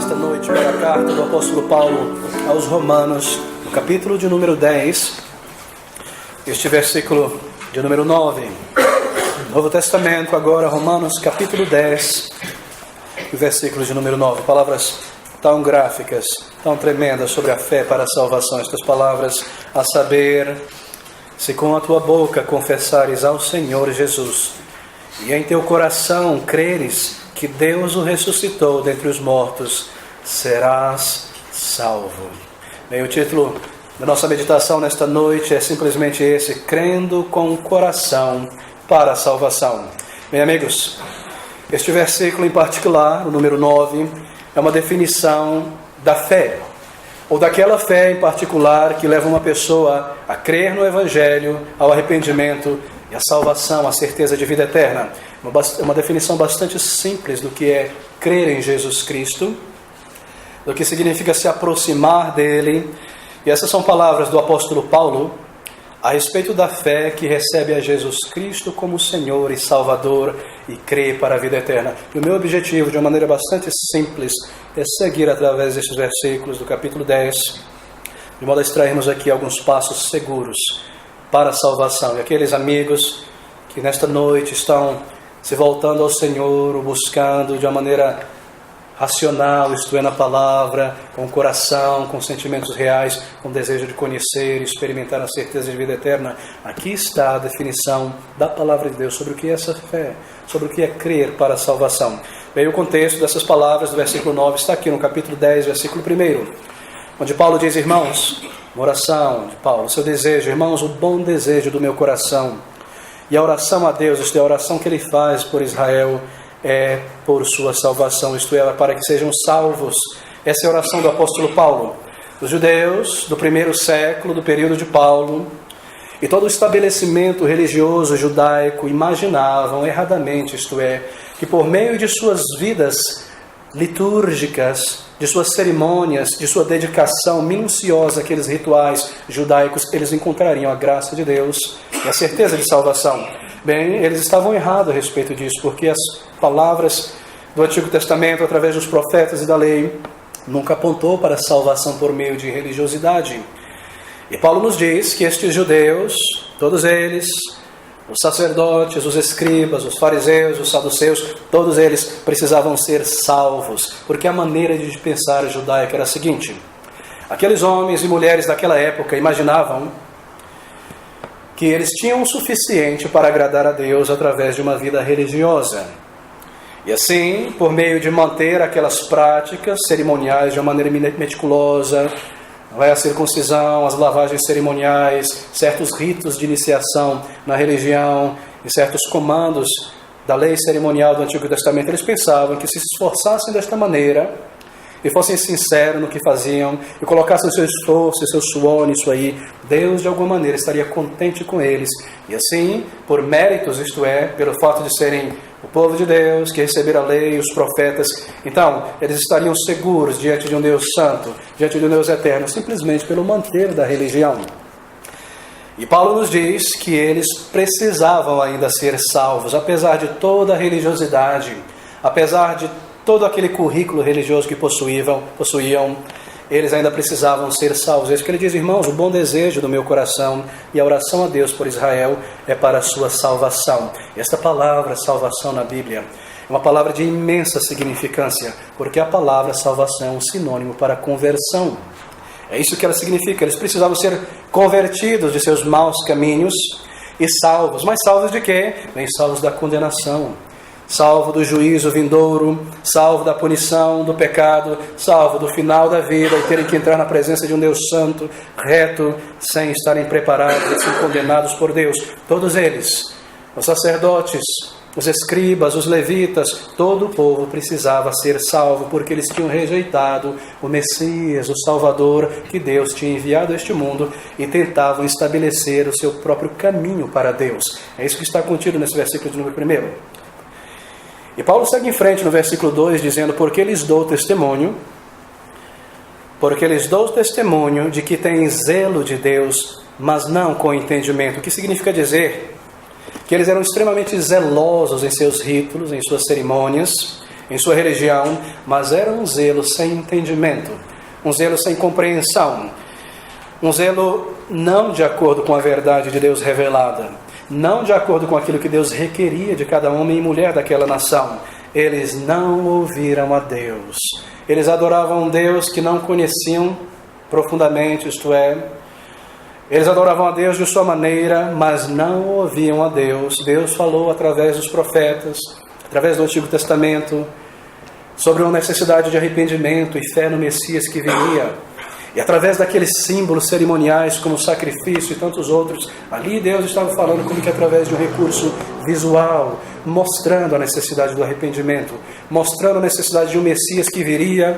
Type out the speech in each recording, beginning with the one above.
nesta noite pela carta do apóstolo Paulo aos Romanos, no capítulo de número 10, este versículo de número 9. Novo Testamento, agora Romanos capítulo 10, versículo de número 9. Palavras tão gráficas, tão tremendas sobre a fé para a salvação. Estas palavras, a saber, se com a tua boca confessares ao Senhor Jesus e em teu coração creres que Deus o ressuscitou dentre os mortos, serás salvo. Bem, o título da nossa meditação nesta noite é simplesmente esse: crendo com o coração para a salvação. Bem, amigos, este versículo em particular, o número 9, é uma definição da fé, ou daquela fé em particular que leva uma pessoa a crer no Evangelho, ao arrependimento e à salvação, à certeza de vida eterna. É uma definição bastante simples do que é crer em Jesus Cristo, do que significa se aproximar dele. E essas são palavras do apóstolo Paulo a respeito da fé que recebe a Jesus Cristo como Senhor e Salvador e crê para a vida eterna. E o meu objetivo, de uma maneira bastante simples, é seguir através destes versículos do capítulo 10, de modo a extrairmos aqui alguns passos seguros para a salvação. E aqueles amigos que nesta noite estão se voltando ao Senhor, o buscando de uma maneira racional, isto é, na palavra, com o coração, com sentimentos reais, com desejo de conhecer e experimentar a certeza de vida eterna. Aqui está a definição da palavra de Deus sobre o que é essa fé, sobre o que é crer para a salvação. Bem, o contexto dessas palavras do versículo 9 está aqui no capítulo 10, versículo 1, onde Paulo diz: irmãos, uma oração de Paulo, seu desejo, irmãos, o bom desejo do meu coração, e a oração a Deus, isto é, a oração que ele faz por Israel, é por sua salvação, isto é, para que sejam salvos. Essa é a oração do apóstolo Paulo. Os judeus do primeiro século, do período de Paulo, e todo o estabelecimento religioso judaico imaginavam erradamente, isto é, que por meio de suas vidas litúrgicas, de suas cerimônias, de sua dedicação minuciosa àqueles rituais judaicos, eles encontrariam a graça de Deus e a certeza de salvação. Bem, eles estavam errados a respeito disso, porque as palavras do Antigo Testamento, através dos profetas e da lei, nunca apontou para a salvação por meio de religiosidade. E Paulo nos diz que estes judeus, todos eles, os sacerdotes, os escribas, os fariseus, os saduceus, todos eles precisavam ser salvos, porque a maneira de pensar judaica era a seguinte: aqueles homens e mulheres daquela época imaginavam que eles tinham o suficiente para agradar a Deus através de uma vida religiosa. E assim, por meio de manter aquelas práticas cerimoniais de uma maneira meticulosa, a circuncisão, as lavagens cerimoniais, certos ritos de iniciação na religião e certos comandos da lei cerimonial do Antigo Testamento, eles pensavam que se esforçassem desta maneira e fossem sinceros no que faziam e colocassem o seu esforço e seu suor nisso aí, Deus de alguma maneira estaria contente com eles. E assim, por méritos, isto é, pelo fato de serem o povo de Deus, que receberam a lei e os profetas, então eles estariam seguros diante de um Deus santo, diante de um Deus eterno, simplesmente pelo manter da religião. E Paulo nos diz que eles precisavam ainda ser salvos, apesar de toda a religiosidade, apesar de todo aquele currículo religioso que possuíam, eles ainda precisavam ser salvos. É isso que ele diz: irmãos, o bom desejo do meu coração e a oração a Deus por Israel é para a sua salvação. Esta palavra salvação na Bíblia é uma palavra de imensa significância, porque a palavra salvação é um sinônimo para conversão. É isso que ela significa. Eles precisavam ser convertidos de seus maus caminhos e salvos. Mas salvos de quê? Bem, salvos da condenação, salvo do juízo vindouro, salvo da punição do pecado, salvo do final da vida e terem que entrar na presença de um Deus santo, reto, sem estarem preparados e ser condenados por Deus. Todos eles, os sacerdotes, os escribas, os levitas, todo o povo precisava ser salvo, porque eles tinham rejeitado o Messias, o Salvador, que Deus tinha enviado a este mundo, e tentavam estabelecer o seu próprio caminho para Deus. É isso que está contido nesse versículo de número 1. E Paulo segue em frente no versículo 2, dizendo: porque lhes dou testemunho de que têm zelo de Deus, mas não com entendimento. O que significa dizer que eles eram extremamente zelosos em seus ritos, em suas cerimônias, em sua religião, mas era um zelo sem entendimento, um zelo sem compreensão, um zelo não de acordo com a verdade de Deus revelada, não de acordo com aquilo que Deus requeria de cada homem e mulher daquela nação. Eles não ouviram a Deus. Eles adoravam um Deus que não conheciam profundamente, isto é, eles adoravam a Deus de sua maneira, mas não ouviam a Deus. Deus falou através dos profetas, através do Antigo Testamento, sobre uma necessidade de arrependimento e fé no Messias que viria. E através daqueles símbolos cerimoniais, como o sacrifício e tantos outros, ali Deus estava falando como que através de um recurso visual, mostrando a necessidade do arrependimento, mostrando a necessidade de um Messias que viria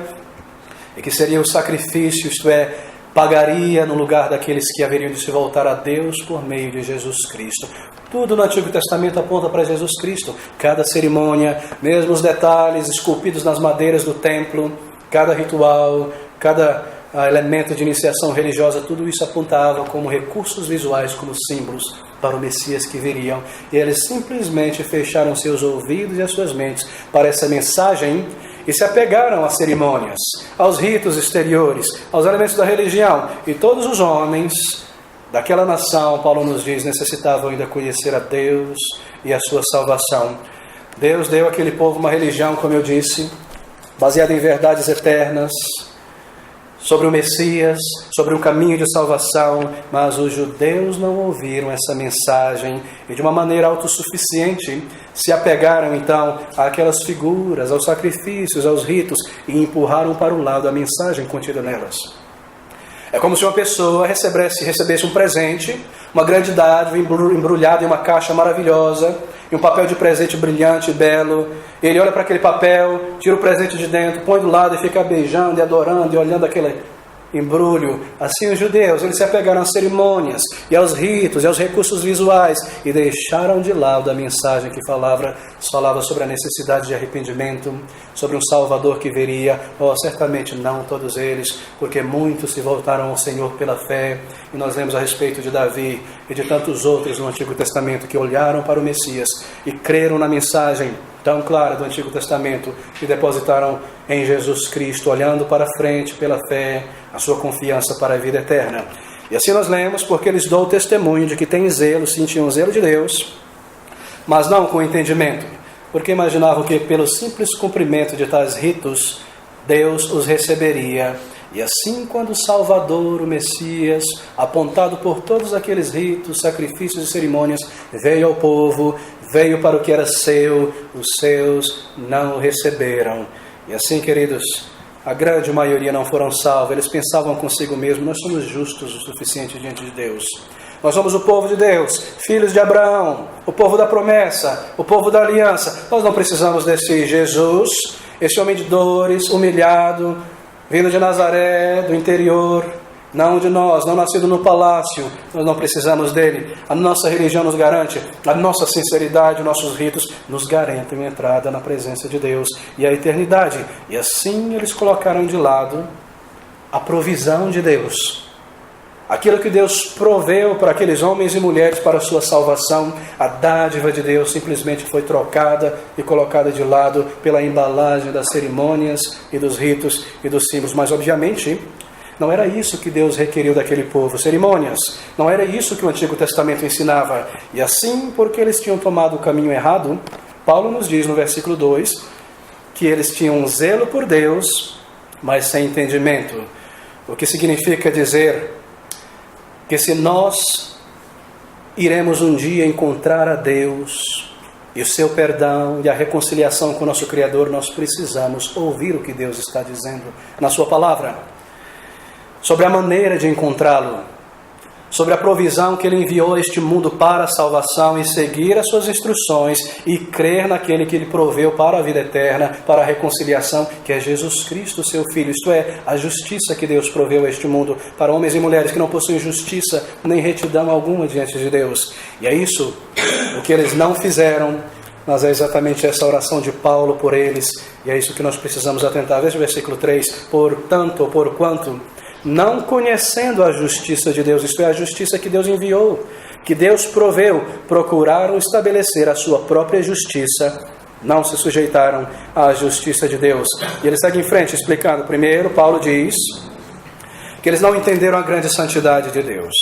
e que seria o sacrifício, isto é, pagaria no lugar daqueles que haveriam de se voltar a Deus por meio de Jesus Cristo. Tudo no Antigo Testamento aponta para Jesus Cristo. Cada cerimônia, mesmo os detalhes esculpidos nas madeiras do templo, cada ritual, cada elemento de iniciação religiosa, tudo isso apontava como recursos visuais, como símbolos para o Messias que viriam. E eles simplesmente fecharam seus ouvidos e as suas mentes para essa mensagem e se apegaram às cerimônias, aos ritos exteriores, aos elementos da religião. E todos os homens daquela nação, Paulo nos diz, necessitavam ainda conhecer a Deus e a sua salvação. Deus deu àquele povo uma religião, como eu disse, baseada em verdades eternas, sobre o Messias, sobre o caminho de salvação, mas os judeus não ouviram essa mensagem e de uma maneira autossuficiente se apegaram então àquelas figuras, aos sacrifícios, aos ritos e empurraram para o lado a mensagem contida nelas. É como se uma pessoa recebesse um presente, uma grande dádiva embrulhada em uma caixa maravilhosa, e um papel de presente brilhante e belo. Ele olha para aquele papel, tira o presente de dentro, põe do lado e fica beijando e adorando e olhando aquele embrulho. Assim os judeus, eles se apegaram às cerimônias e aos ritos e aos recursos visuais e deixaram de lado a mensagem que falava sobre a necessidade de arrependimento, sobre um Salvador que viria. Certamente não todos eles, porque muitos se voltaram ao Senhor pela fé. E nós lemos a respeito de Davi e de tantos outros no Antigo Testamento que olharam para o Messias e creram na mensagem tão clara do Antigo Testamento e depositaram em Jesus Cristo, olhando para frente pela fé, a sua confiança para a vida eterna. E assim nós lemos, porque eles dão testemunho de que têm zelo, sentiam zelo de Deus, mas não com entendimento, porque imaginavam que pelo simples cumprimento de tais ritos, Deus os receberia. E assim, quando o Salvador, o Messias, apontado por todos aqueles ritos, sacrifícios e cerimônias, veio ao povo, veio para o que era seu, os seus não o receberam. E assim, queridos, a grande maioria não foram salvos. Eles pensavam consigo mesmo: nós somos justos o suficiente diante de Deus. Nós somos o povo de Deus, filhos de Abraão, o povo da promessa, o povo da aliança. Nós não precisamos desse Jesus, esse homem de dores, humilhado, vindo de Nazaré, do interior, não de nós, não nascido no palácio. Nós não precisamos dele. A nossa religião nos garante, a nossa sinceridade, nossos ritos nos garantem a entrada na presença de Deus e a eternidade. E assim eles colocaram de lado a provisão de Deus. Aquilo que Deus proveu para aqueles homens e mulheres para a sua salvação, a dádiva de Deus simplesmente foi trocada e colocada de lado pela embalagem das cerimônias e dos ritos e dos símbolos. Mas obviamente não era isso que Deus requeriu daquele povo, cerimônias. Não era isso que o Antigo Testamento ensinava. E assim, porque eles tinham tomado o caminho errado, Paulo nos diz no versículo 2 que eles tinham um zelo por Deus, mas sem entendimento. O que significa dizer que se nós iremos um dia encontrar a Deus e o seu perdão e a reconciliação com o nosso Criador, nós precisamos ouvir o que Deus está dizendo na sua palavra, sobre a maneira de encontrá-lo, sobre a provisão que Ele enviou a este mundo para a salvação e seguir as suas instruções e crer naquele que Ele proveu para a vida eterna, para a reconciliação, que é Jesus Cristo, seu Filho. Isto é, a justiça que Deus proveu a este mundo para homens e mulheres que não possuem justiça nem retidão alguma diante de Deus. E é isso o que eles não fizeram, mas é exatamente essa oração de Paulo por eles, e é isso que nós precisamos atentar. Veja o versículo 3: portanto, ou porquanto, não conhecendo a justiça de Deus, isto é, a justiça que Deus enviou, que Deus proveu, procuraram estabelecer a sua própria justiça, não se sujeitaram à justiça de Deus. E ele segue em frente explicando. Primeiro, Paulo diz que eles não entenderam a grande santidade de Deus,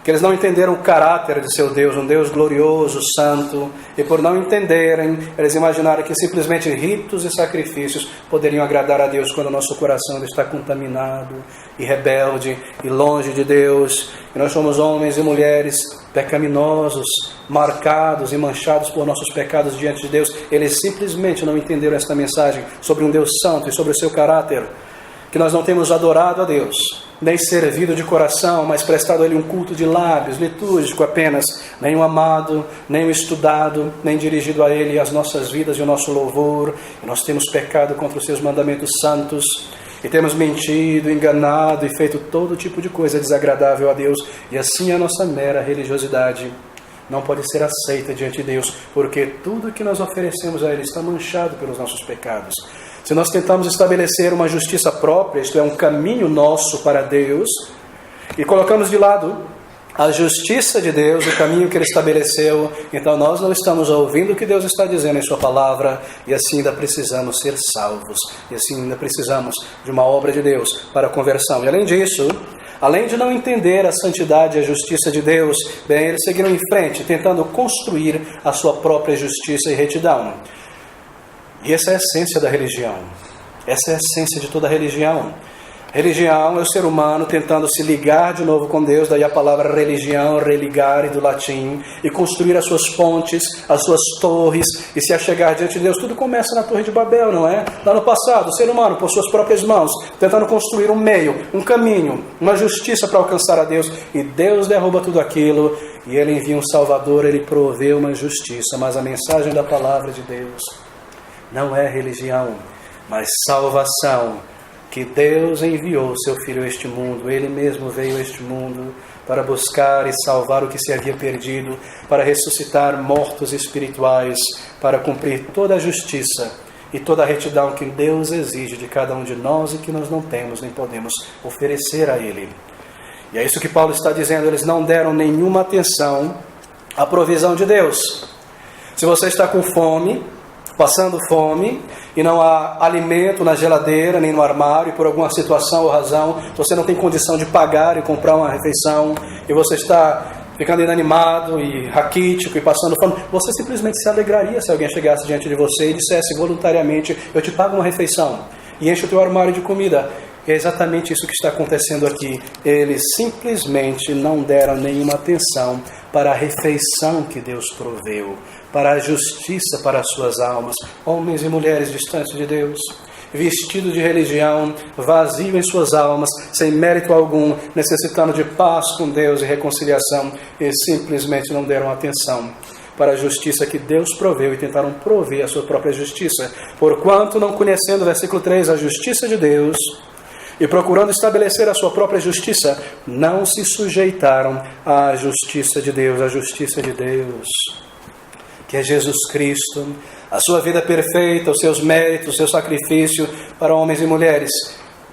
que eles não entenderam o caráter de seu Deus, um Deus glorioso, santo, e por não entenderem, eles imaginaram que simplesmente ritos e sacrifícios poderiam agradar a Deus quando o nosso coração está contaminado e rebelde e longe de Deus, e nós somos homens e mulheres pecaminosos, marcados e manchados por nossos pecados diante de Deus. Eles simplesmente não entenderam esta mensagem sobre um Deus santo e sobre o seu caráter, que nós não temos adorado a Deus, nem servido de coração, mas prestado a Ele um culto de lábios, litúrgico apenas, nem o amado, nem o estudado, nem dirigido a Ele as nossas vidas e o nosso louvor. E nós temos pecado contra os seus mandamentos santos, e temos mentido, enganado e feito todo tipo de coisa desagradável a Deus, e assim a nossa mera religiosidade não pode ser aceita diante de Deus, porque tudo que nós oferecemos a Ele está manchado pelos nossos pecados. Se nós tentamos estabelecer uma justiça própria, isto é, um caminho nosso para Deus, e colocamos de lado a justiça de Deus, o caminho que Ele estabeleceu, então nós não estamos ouvindo o que Deus está dizendo em Sua palavra, e assim ainda precisamos ser salvos, e assim ainda precisamos de uma obra de Deus para a conversão. E além disso, além de não entender a santidade e a justiça de Deus, bem, eles seguiram em frente, tentando construir a sua própria justiça e retidão. E essa é a essência da religião. Essa é a essência de toda a religião. Religião é o ser humano tentando se ligar de novo com Deus, daí a palavra religião, religare do latim, e construir as suas pontes, as suas torres, e se achegar diante de Deus. Tudo começa na Torre de Babel, não é? Lá no passado, o ser humano, por suas próprias mãos, tentando construir um meio, um caminho, uma justiça para alcançar a Deus, e Deus derruba tudo aquilo, e Ele envia um Salvador, Ele provê uma justiça. Mas a mensagem da palavra de Deus não é religião, mas salvação, que Deus enviou seu Filho a este mundo. Ele mesmo veio a este mundo para buscar e salvar o que se havia perdido, para ressuscitar mortos espirituais, para cumprir toda a justiça e toda a retidão que Deus exige de cada um de nós e que nós não temos nem podemos oferecer a Ele. E é isso que Paulo está dizendo. Eles não deram nenhuma atenção à provisão de Deus. Se você está com fome, passando fome, e não há alimento na geladeira, nem no armário, e por alguma situação ou razão, você não tem condição de pagar e comprar uma refeição, e você está ficando inanimado e raquítico e passando fome, você simplesmente se alegraria se alguém chegasse diante de você e dissesse voluntariamente: eu te pago uma refeição, e enche o teu armário de comida. É exatamente isso que está acontecendo aqui. Eles simplesmente não deram nenhuma atenção para a refeição que Deus proveu, para a justiça para as suas almas. Homens e mulheres distantes de Deus, vestidos de religião, vazios em suas almas, sem mérito algum, necessitando de paz com Deus e reconciliação, e simplesmente não deram atenção para a justiça que Deus proveu e tentaram prover a sua própria justiça. Porquanto, não conhecendo, versículo 3, a justiça de Deus, e procurando estabelecer a sua própria justiça, não se sujeitaram à justiça de Deus, à justiça de Deus, que é Jesus Cristo, a sua vida perfeita, os seus méritos, o seu sacrifício para homens e mulheres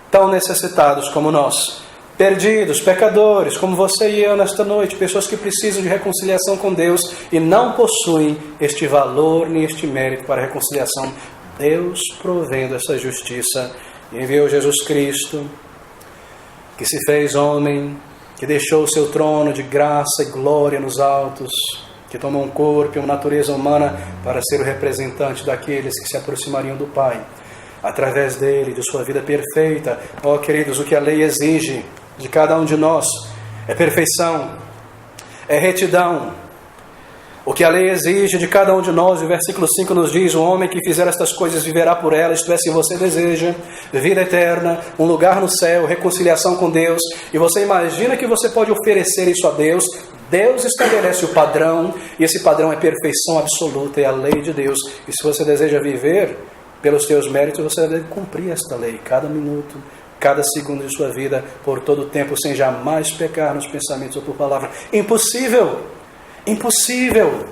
tão necessitados como nós, perdidos, pecadores, como você e eu nesta noite, pessoas que precisam de reconciliação com Deus e não possuem este valor nem este mérito para a reconciliação. Deus provendo essa justiça, enviou Jesus Cristo, que se fez homem, que deixou o seu trono de graça e glória nos altos, que tomou um corpo e uma natureza humana para ser o representante daqueles que se aproximariam do Pai, através dele, de sua vida perfeita. Ó, queridos, o que a lei exige de cada um de nós é perfeição, é retidão. O que a lei exige de cada um de nós, o versículo 5 nos diz: o homem que fizer estas coisas viverá por elas, isto é, se você deseja vida eterna, um lugar no céu, reconciliação com Deus, e você imagina que você pode oferecer isso a Deus. Deus estabelece o padrão, e esse padrão é perfeição absoluta, é a lei de Deus. E se você deseja viver pelos teus méritos, você deve cumprir esta lei, cada minuto, cada segundo de sua vida, por todo o tempo, sem jamais pecar nos pensamentos ou por palavra. Impossível! Impossível!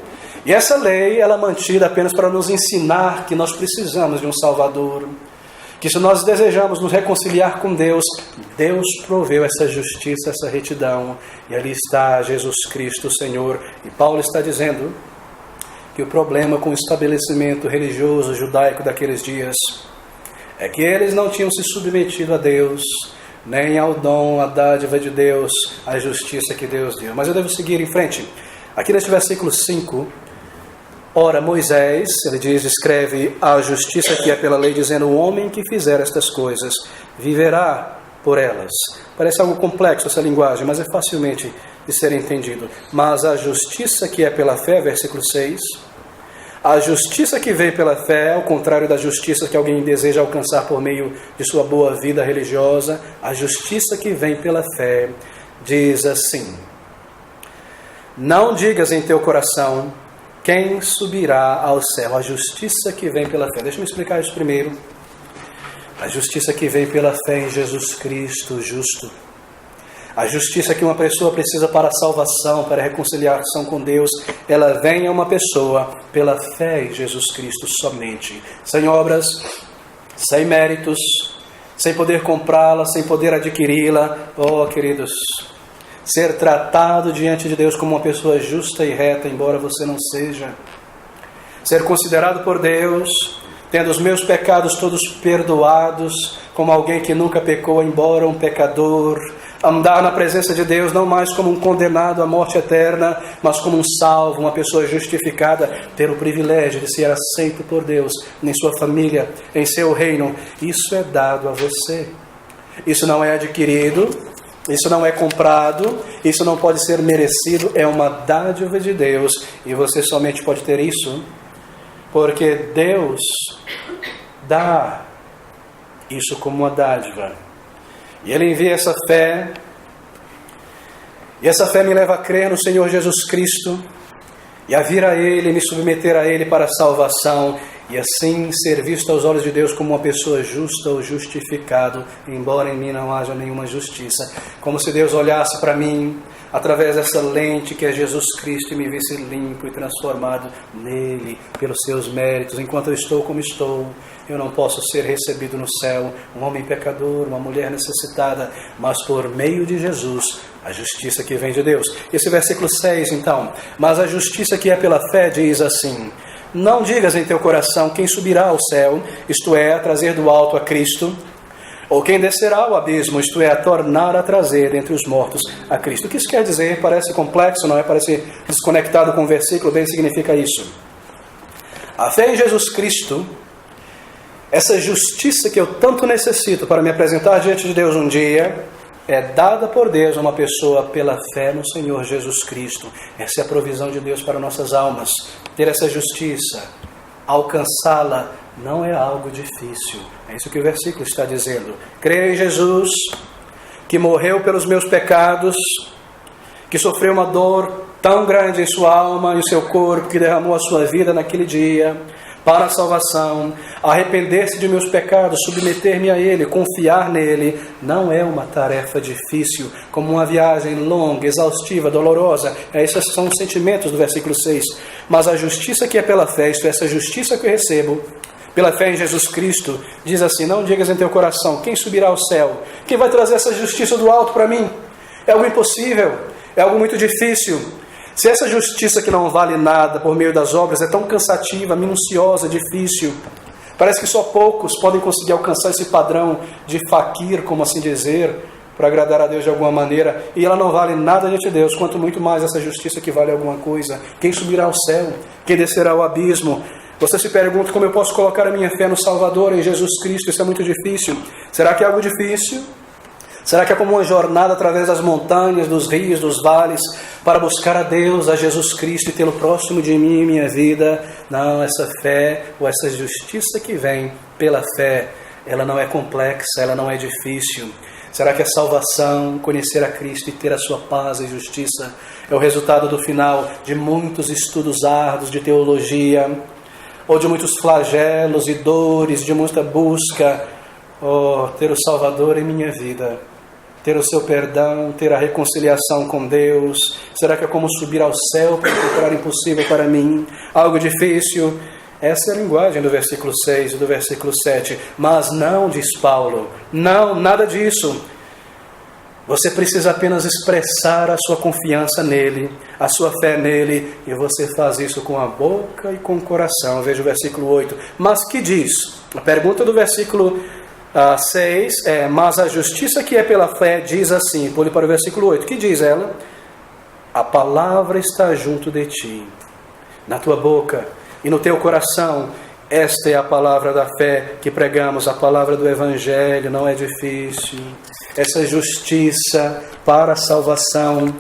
E essa lei, ela é mantida apenas para nos ensinar que nós precisamos de um Salvador, que se nós desejamos nos reconciliar com Deus, Deus proveu essa justiça, essa retidão, e ali está Jesus Cristo, o Senhor. E Paulo está dizendo que que o problema com o estabelecimento religioso judaico daqueles dias é que eles não tinham se submetido a Deus, nem ao dom, à dádiva de Deus, à justiça que Deus deu. Mas eu devo seguir em frente. Aqui neste versículo 5, ora Moisés, ele diz, escreve a justiça que é pela lei, dizendo, o homem que fizer estas coisas viverá por elas. Parece algo complexo essa linguagem, mas é facilmente de ser entendido. Mas a justiça que é pela fé, versículo 6, a justiça que vem pela fé, ao contrário da justiça que alguém deseja alcançar por meio de sua boa vida religiosa, a justiça que vem pela fé diz assim, não digas em teu coração, quem subirá ao céu? A justiça que vem pela fé. Deixa eu me explicar isso primeiro. A justiça que vem pela fé em Jesus Cristo, justo. A justiça que uma pessoa precisa para a salvação, para a reconciliação com Deus, ela vem a uma pessoa pela fé em Jesus Cristo somente. Sem obras, sem méritos, sem poder comprá-la, sem poder adquiri-la. Oh, queridos, ser tratado diante de Deus como uma pessoa justa e reta, embora você não seja. Ser considerado por Deus, tendo os meus pecados todos perdoados, como alguém que nunca pecou, embora um pecador. Andar na presença de Deus não mais como um condenado à morte eterna, mas como um salvo, uma pessoa justificada, ter o privilégio de ser aceito por Deus em sua família, em seu reino. Isso é dado a você. Isso não é adquirido, isso não é comprado, isso não pode ser merecido, é uma dádiva de Deus. E você somente pode ter isso porque Deus dá isso como uma dádiva. E Ele envia essa fé, e essa fé me leva a crer no Senhor Jesus Cristo, e a vir a Ele, me submeter a Ele para a salvação, e assim ser visto aos olhos de Deus como uma pessoa justa ou justificado, embora em mim não haja nenhuma justiça. Como se Deus olhasse para mim, através dessa lente que é Jesus Cristo, e me visse limpo e transformado nele, pelos seus méritos. Enquanto eu estou como estou, eu não posso ser recebido no céu, um homem pecador, uma mulher necessitada, mas por meio de Jesus, a justiça que vem de Deus. Esse versículo 6, então, mas a justiça que é pela fé diz assim, não digas em teu coração quem subirá ao céu, isto é, a trazer do alto a Cristo, ou quem descerá ao abismo, isto é, a tornar a trazer dentre os mortos a Cristo. O que isso quer dizer? Parece complexo, não é? Parece desconectado com o versículo, bem significa isso. A fé em Jesus Cristo, essa justiça que eu tanto necessito para me apresentar diante de Deus um dia, é dada por Deus a uma pessoa pela fé no Senhor Jesus Cristo. Essa é a provisão de Deus para nossas almas. Ter essa justiça, alcançá-la, não é algo difícil. É isso que o versículo está dizendo. Creio em Jesus, que morreu pelos meus pecados, que sofreu uma dor tão grande em sua alma, em seu corpo, que derramou a sua vida naquele dia, para a salvação, arrepender-se de meus pecados, submeter-me a Ele, confiar nele, não é uma tarefa difícil, como uma viagem longa, exaustiva, dolorosa. Esses são os sentimentos do versículo 6. Mas a justiça que é pela fé, isto é, essa justiça que eu recebo, pela fé em Jesus Cristo, diz assim, não digas em teu coração, quem subirá ao céu? Quem vai trazer essa justiça do alto para mim? É algo impossível, é algo muito difícil. Se essa justiça que não vale nada por meio das obras é tão cansativa, minuciosa, difícil, parece que só poucos podem conseguir alcançar esse padrão de faquir, como assim dizer, para agradar a Deus de alguma maneira, e ela não vale nada diante de Deus, quanto muito mais essa justiça que vale alguma coisa. Quem subirá ao céu? Quem descerá ao abismo? Você se pergunta como eu posso colocar a minha fé no Salvador, em Jesus Cristo? Isso é muito difícil. Será que é algo difícil? Será que é como uma jornada através das montanhas, dos rios, dos vales, para buscar a Deus, a Jesus Cristo e tê-lo próximo de mim e minha vida? Não, essa fé ou essa justiça que vem pela fé, ela não é complexa, ela não é difícil. Será que a salvação, conhecer a Cristo e ter a sua paz e justiça, é o resultado do final de muitos estudos árduos de teologia, ou de muitos flagelos e dores, de muita busca? Oh, ter o Salvador em minha vida, ter o seu perdão, ter a reconciliação com Deus. Será que é como subir ao céu para encontrar impossível para mim? Algo difícil? Essa é a linguagem do versículo 6 e do versículo 7. Mas não, diz Paulo, não, nada disso. Você precisa apenas expressar a sua confiança nele, a sua fé nele, e você faz isso com a boca e com o coração. Veja o versículo 8. Mas que diz? A pergunta do versículo 6 é: mas a justiça que é pela fé diz assim. Pule para o versículo 8. Que diz ela? A palavra está junto de ti, na tua boca e no teu coração. Esta é a palavra da fé que pregamos, a palavra do Evangelho. Não é difícil. Essa justiça para a salvação,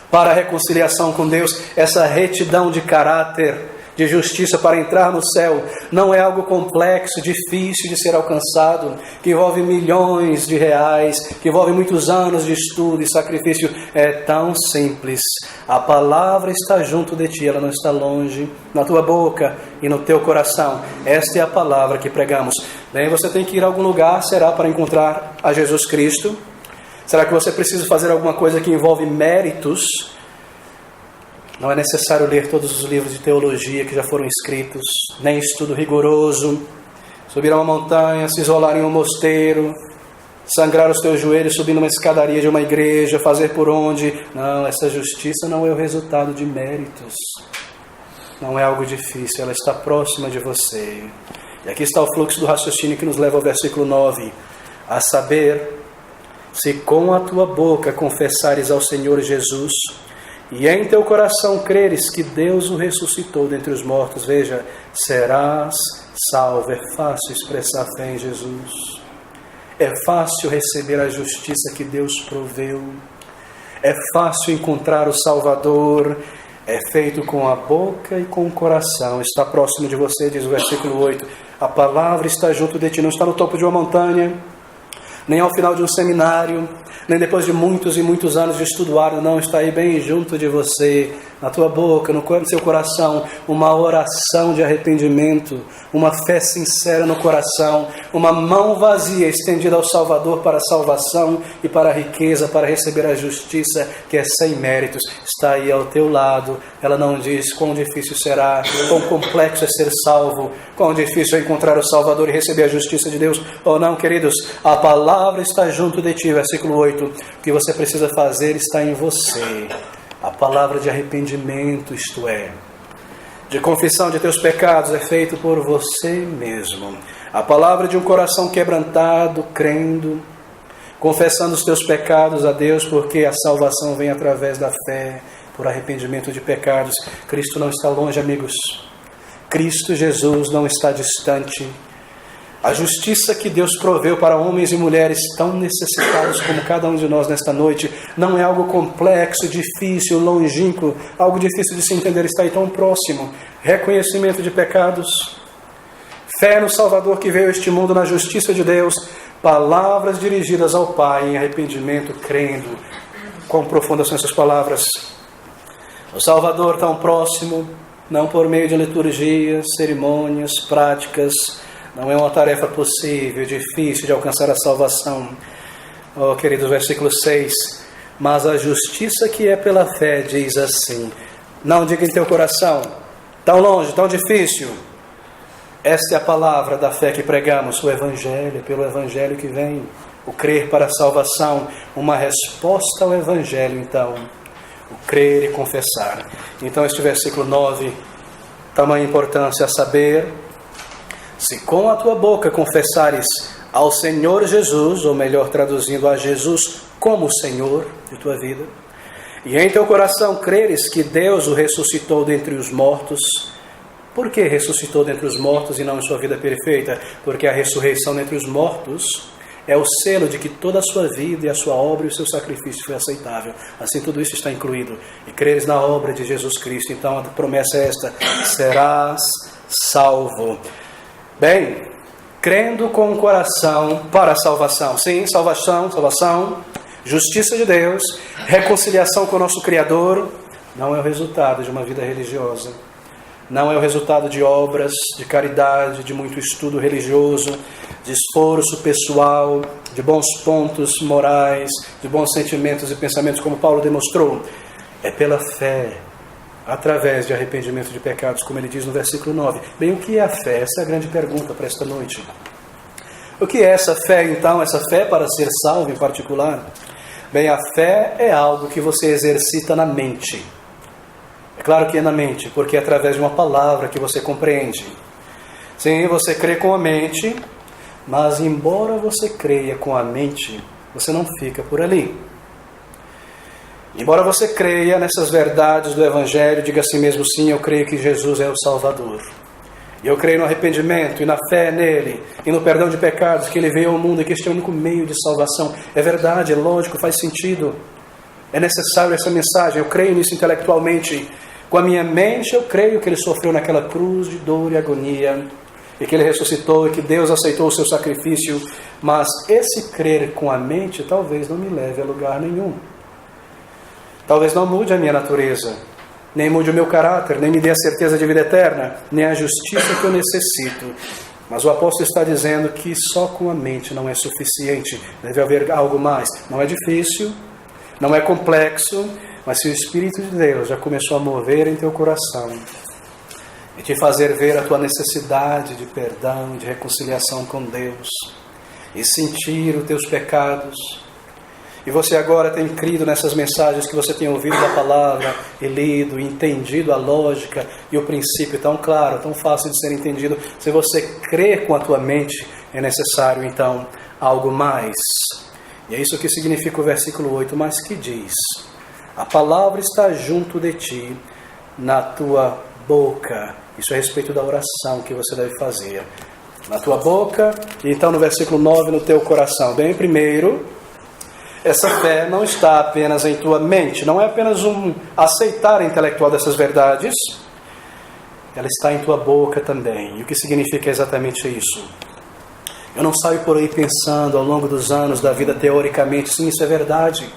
para a reconciliação com Deus, essa retidão de caráter, de justiça para entrar no céu, não é algo complexo, difícil de ser alcançado, que envolve milhões de reais, que envolve muitos anos de estudo e sacrifício. É tão simples. A palavra está junto de ti, ela não está longe, na tua boca e no teu coração. Esta é a palavra que pregamos. Bem, você tem que ir a algum lugar, será para encontrar a Jesus Cristo? Será que você precisa fazer alguma coisa que envolve méritos? Não é necessário ler todos os livros de teologia que já foram escritos, nem estudo rigoroso, subir a uma montanha, se isolar em um mosteiro, sangrar os teus joelhos subindo uma escadaria de uma igreja, fazer por onde. Não, essa justiça não é o resultado de méritos. Não é algo difícil, ela está próxima de você. E aqui está o fluxo do raciocínio que nos leva ao versículo 9. A saber, se com a tua boca confessares ao Senhor Jesus, e em teu coração creres que Deus o ressuscitou dentre os mortos, veja, serás salvo. É fácil expressar fé em Jesus. É fácil receber a justiça que Deus proveu. É fácil encontrar o Salvador. É feito com a boca e com o coração. Está próximo de você, diz o versículo 8. A palavra está junto de ti. Não está no topo de uma montanha, nem ao final de um seminário, nem depois de muitos e muitos anos de estudo árduo. Não, está aí bem junto de você, na tua boca, no seu coração, uma oração de arrependimento, uma fé sincera no coração, uma mão vazia estendida ao Salvador para a salvação e para a riqueza, para receber a justiça que é sem méritos. Está aí ao teu lado. Ela não diz quão difícil será, quão complexo é ser salvo, quão difícil é encontrar o Salvador e receber a justiça de Deus. Oh não, queridos, a palavra está junto de ti, versículo 8. O que você precisa fazer está em você. A palavra de arrependimento, isto é, de confissão de teus pecados, é feito por você mesmo. A palavra de um coração quebrantado, crendo, confessando os teus pecados a Deus, porque a salvação vem através da fé, por arrependimento de pecados. Cristo não está longe, amigos. Cristo Jesus não está distante. A justiça que Deus proveu para homens e mulheres tão necessitados como cada um de nós nesta noite não é algo complexo, difícil, longínquo, algo difícil de se entender, está aí tão próximo. Reconhecimento de pecados, fé no Salvador que veio a este mundo na justiça de Deus, palavras dirigidas ao Pai em arrependimento, crendo. Quão profundas são essas palavras. O Salvador tão próximo, não por meio de liturgias, cerimônias, práticas. Não é uma tarefa possível, difícil de alcançar a salvação. Oh, queridos, versículo 6. Mas a justiça que é pela fé diz assim. Não diga em teu coração, tão longe, tão difícil. Esta é a palavra da fé que pregamos, o Evangelho, pelo Evangelho que vem. O crer para a salvação, uma resposta ao Evangelho, então. O crer e confessar. Então este versículo 9, tamanha importância, a saber, se com a tua boca confessares ao Senhor Jesus, ou melhor traduzindo, a Jesus como Senhor de tua vida, e em teu coração creres que Deus o ressuscitou dentre os mortos. Por que ressuscitou dentre os mortos e não em sua vida perfeita? Porque a ressurreição dentre os mortos é o selo de que toda a sua vida e a sua obra e o seu sacrifício foi aceitável. Assim tudo isso está incluído. E creres na obra de Jesus Cristo. Então a promessa é esta: serás salvo. Bem, crendo com o coração para a salvação. Sim, salvação, justiça de Deus, reconciliação com o nosso Criador, não é o resultado de uma vida religiosa. Não é o resultado de obras, de caridade, de muito estudo religioso, de esforço pessoal, de bons pontos morais, de bons sentimentos e pensamentos, como Paulo demonstrou. É pela fé, através de arrependimento de pecados, como ele diz no versículo 9. Bem, o que é a fé? Essa é a grande pergunta para esta noite. O que é essa fé, então? Essa fé para ser salvo em particular? Bem, a fé é algo que você exercita na mente. É claro que é na mente, porque é através de uma palavra que você compreende. Sim, você crê com a mente, mas embora você creia com a mente, você não fica por ali. Embora você creia nessas verdades do Evangelho, diga a si mesmo: sim, eu creio que Jesus é o Salvador. E eu creio no arrependimento e na fé nele, e no perdão de pecados, que ele veio ao mundo e que este é o único meio de salvação. É verdade, é lógico, faz sentido. É necessário essa mensagem, eu creio nisso intelectualmente. Com a minha mente eu creio que ele sofreu naquela cruz de dor e agonia, e que ele ressuscitou, e que Deus aceitou o seu sacrifício. Mas esse crer com a mente talvez não me leve a lugar nenhum. Talvez não mude a minha natureza, nem mude o meu caráter, nem me dê a certeza de vida eterna, nem a justiça que eu necessito. Mas o apóstolo está dizendo que só com a mente não é suficiente. Deve haver algo mais. Não é difícil, não é complexo, mas se o Espírito de Deus já começou a mover em teu coração e te fazer ver a tua necessidade de perdão, de reconciliação com Deus, e sentir os teus pecados, e você agora tem crido nessas mensagens que você tem ouvido da palavra, e lido, e entendido a lógica e o princípio tão claro, tão fácil de ser entendido. Se você crê com a tua mente, é necessário então algo mais. E é isso que significa o versículo 8, mas que diz: a palavra está junto de ti, na tua boca. Isso é a respeito da oração que você deve fazer. Na tua boca, e então no versículo 9, no teu coração. Bem, primeiro, essa fé não está apenas em tua mente, não é apenas um aceitar intelectual dessas verdades, ela está em tua boca também. E o que significa exatamente isso? Eu não saio por aí pensando ao longo dos anos da vida teoricamente, sim, isso é verdade.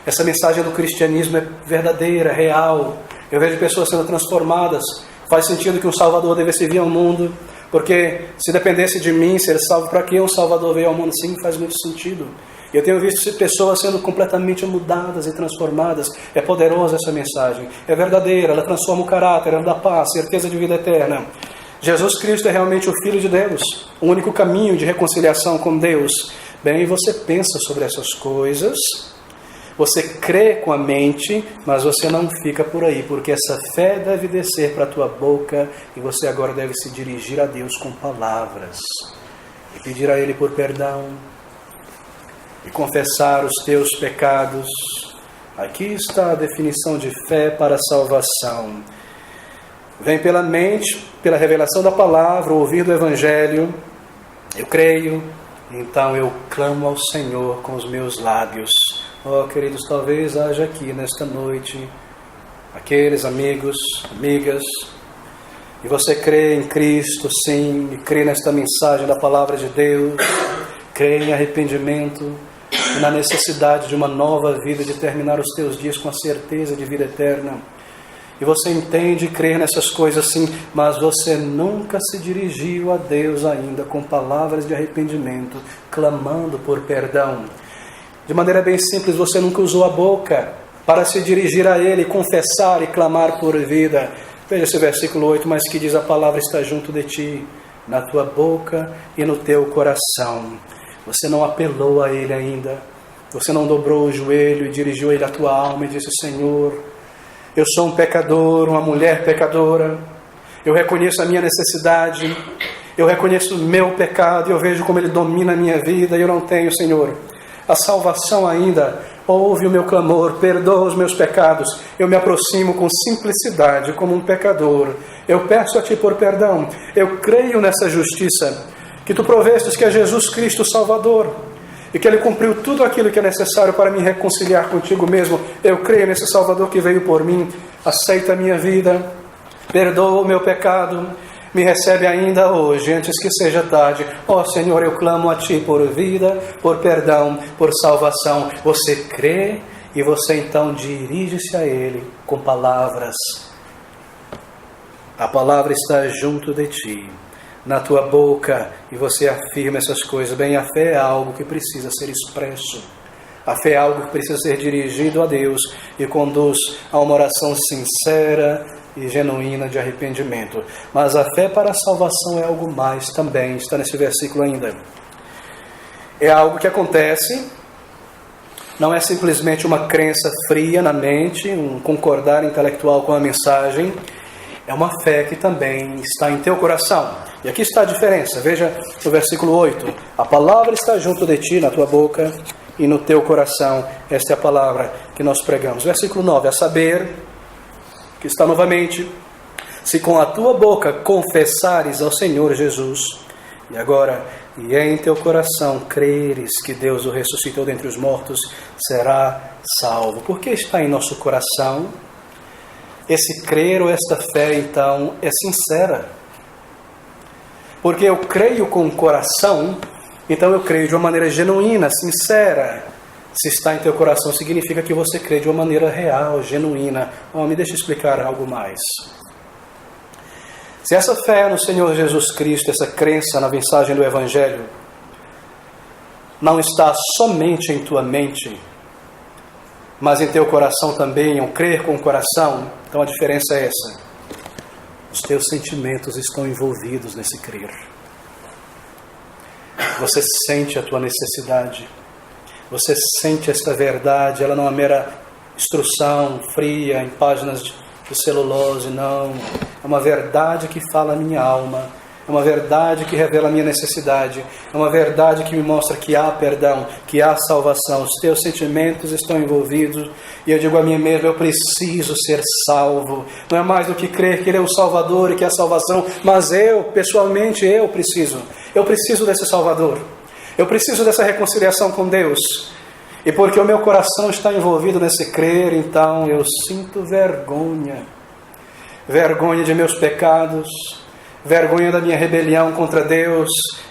Essa mensagem do cristianismo é verdadeira, real. Eu vejo pessoas sendo transformadas. Faz sentido que um Salvador devesse vir ao mundo, porque se dependesse de mim ser salvo, para que um Salvador veio ao mundo? Sim, faz muito sentido. Eu tenho visto pessoas sendo completamente mudadas e transformadas. É poderosa essa mensagem. É verdadeira, ela transforma o caráter, ela dá paz, certeza de vida eterna. Jesus Cristo é realmente o Filho de Deus, o único caminho de reconciliação com Deus. Bem, você pensa sobre essas coisas, você crê com a mente, mas você não fica por aí, porque essa fé deve descer para a tua boca e você agora deve se dirigir a Deus com palavras e pedir a Ele por perdão e confessar os teus pecados. Aqui está a definição de fé para a salvação. Vem pela mente, pela revelação da palavra, ouvir do Evangelho. Eu creio, então eu clamo ao Senhor com os meus lábios. Oh, queridos, talvez haja aqui nesta noite aqueles amigos, amigas, e você crê em Cristo, sim, e crê nesta mensagem da palavra de Deus, crê em arrependimento e na necessidade de uma nova vida, de terminar os teus dias com a certeza de vida eterna. E você entende e crê nessas coisas sim, mas você nunca se dirigiu a Deus ainda com palavras de arrependimento, clamando por perdão. De maneira bem simples, você nunca usou a boca para se dirigir a Ele, confessar e clamar por vida. Veja esse versículo 8, mas que diz: a palavra está junto de ti, na tua boca e no teu coração. Você não apelou a Ele ainda, você não dobrou o joelho e dirigiu a Ele a tua alma e disse: Senhor, eu sou um pecador, uma mulher pecadora, eu reconheço a minha necessidade, eu reconheço o meu pecado, eu vejo como ele domina a minha vida e eu não tenho, Senhor, a salvação ainda. Ouve o meu clamor, perdoa os meus pecados, eu me aproximo com simplicidade como um pecador, eu peço a Ti por perdão, eu creio nessa justiça que Tu provestes, que é Jesus Cristo o Salvador, e que Ele cumpriu tudo aquilo que é necessário para me reconciliar contigo mesmo. Eu creio nesse Salvador que veio por mim, aceita a minha vida, perdoa o meu pecado, me recebe ainda hoje, antes que seja tarde. Ó Senhor, eu clamo a Ti por vida, por perdão, por salvação. Você crê e você então dirige-se a Ele com palavras. A palavra está junto de ti, na tua boca, e você afirma essas coisas. Bem, a fé é algo que precisa ser expresso. A fé é algo que precisa ser dirigido a Deus e conduz a uma oração sincera e genuína de arrependimento. Mas a fé para a salvação é algo mais também, está nesse versículo ainda. É algo que acontece não é simplesmente uma crença fria na mente, um concordar intelectual com a mensagem, é uma fé que também está em teu coração. E aqui está a diferença, veja no versículo 8, a palavra está junto de ti, na tua boca e no teu coração. Esta é a palavra que nós pregamos. Versículo 9, a saber, que está novamente, se com a tua boca confessares ao Senhor Jesus, e agora, e em teu coração creres que Deus o ressuscitou dentre os mortos, será salvo. Porque está em nosso coração, esse crer ou esta fé, então, é sincera. Porque eu creio com o coração, então eu creio de uma maneira genuína, sincera. Se está em teu coração, significa que você crê de uma maneira real, genuína. Me deixa explicar algo mais. Se essa fé no Senhor Jesus Cristo, essa crença na mensagem do Evangelho, não está somente em tua mente, mas em teu coração também, um crer com o coração, então a diferença é essa. Os teus sentimentos estão envolvidos nesse crer. Você sente a tua necessidade. Você sente esta verdade. Ela não é mera instrução fria em páginas de celulose, não. É uma verdade que fala a minha alma. É uma verdade que revela a minha necessidade. É uma verdade que me mostra que há perdão, que há salvação. Os teus sentimentos estão envolvidos. E eu digo a mim mesmo, eu preciso ser salvo. Não é mais do que crer que Ele é o Salvador e que é a salvação. Mas eu, pessoalmente, eu preciso desse Salvador. Eu preciso dessa reconciliação com Deus. E porque o meu coração está envolvido nesse crer, então eu sinto vergonha. Vergonha de meus pecados. Vergonha da minha rebelião contra Deus.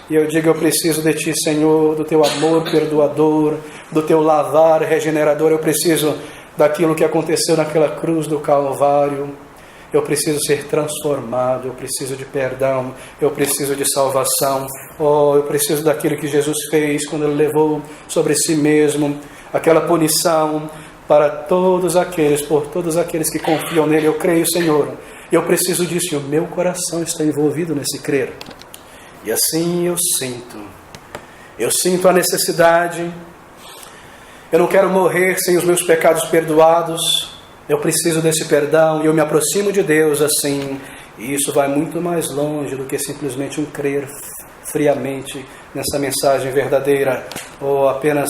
E eu digo, eu preciso de Ti, Senhor, do Teu amor perdoador, do Teu lavar regenerador. Eu preciso daquilo que aconteceu naquela cruz do Calvário. Eu preciso ser transformado, eu preciso de perdão, eu preciso de salvação. Eu preciso daquilo que Jesus fez quando Ele levou sobre si mesmo aquela punição para todos aqueles, por todos aqueles que confiam nele. Eu creio, Senhor. Eu preciso disso e o meu coração está envolvido nesse crer. E assim eu sinto a necessidade. Eu não quero morrer sem os meus pecados perdoados. Eu preciso desse perdão e eu me aproximo de Deus assim. E isso vai muito mais longe do que simplesmente um crer friamente nessa mensagem verdadeira. Ou apenas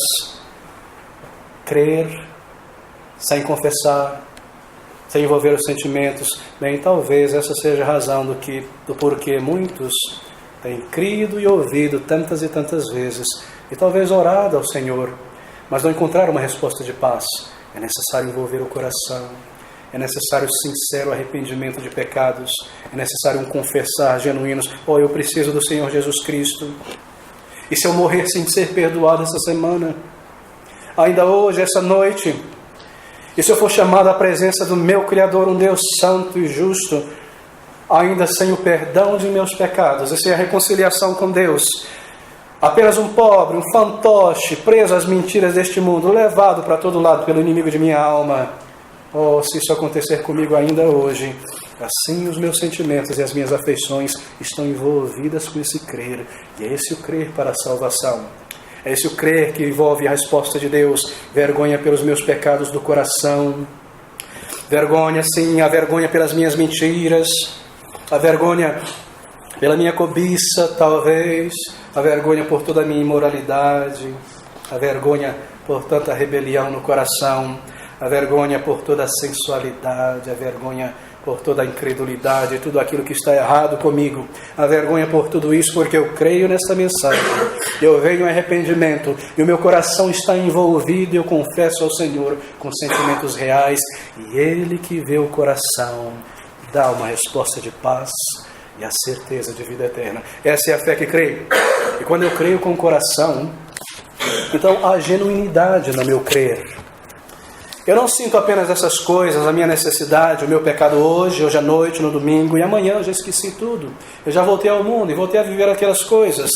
crer sem confessar, sem envolver os sentimentos. Bem, talvez essa seja a razão do porquê muitos têm crido e ouvido tantas e tantas vezes. E talvez orado ao Senhor, mas não encontraram uma resposta de paz. É necessário envolver o coração, é necessário sincero arrependimento de pecados, é necessário um confessar genuínos. Eu preciso do Senhor Jesus Cristo. E se eu morrer sem ser perdoado essa semana, ainda hoje, essa noite, e se eu for chamado à presença do meu Criador, um Deus santo e justo, ainda sem o perdão de meus pecados, e sem a reconciliação com Deus, apenas um pobre, um fantoche, preso às mentiras deste mundo, levado para todo lado pelo inimigo de minha alma. Se isso acontecer comigo ainda hoje, assim os meus sentimentos e as minhas afeições estão envolvidas com esse crer. E é esse o crer para a salvação. É esse o crer que envolve a resposta de Deus. Vergonha pelos meus pecados do coração. Vergonha, sim, a vergonha pelas minhas mentiras. A vergonha pela minha cobiça, talvez. A vergonha por toda a minha imoralidade, a vergonha por tanta rebelião no coração, a vergonha por toda a sensualidade, a vergonha por toda a incredulidade, tudo aquilo que está errado comigo, a vergonha por tudo isso, porque eu creio nessa mensagem, eu venho em arrependimento, e o meu coração está envolvido, e eu confesso ao Senhor com sentimentos reais, e Ele que vê o coração dá uma resposta de paz e a certeza de vida eterna. Essa é a fé que creio. E quando eu creio com o coração, então há genuinidade no meu crer. Eu não sinto apenas essas coisas, a minha necessidade, o meu pecado hoje à noite, no domingo, e amanhã eu já esqueci tudo. Eu já voltei ao mundo e voltei a viver aquelas coisas.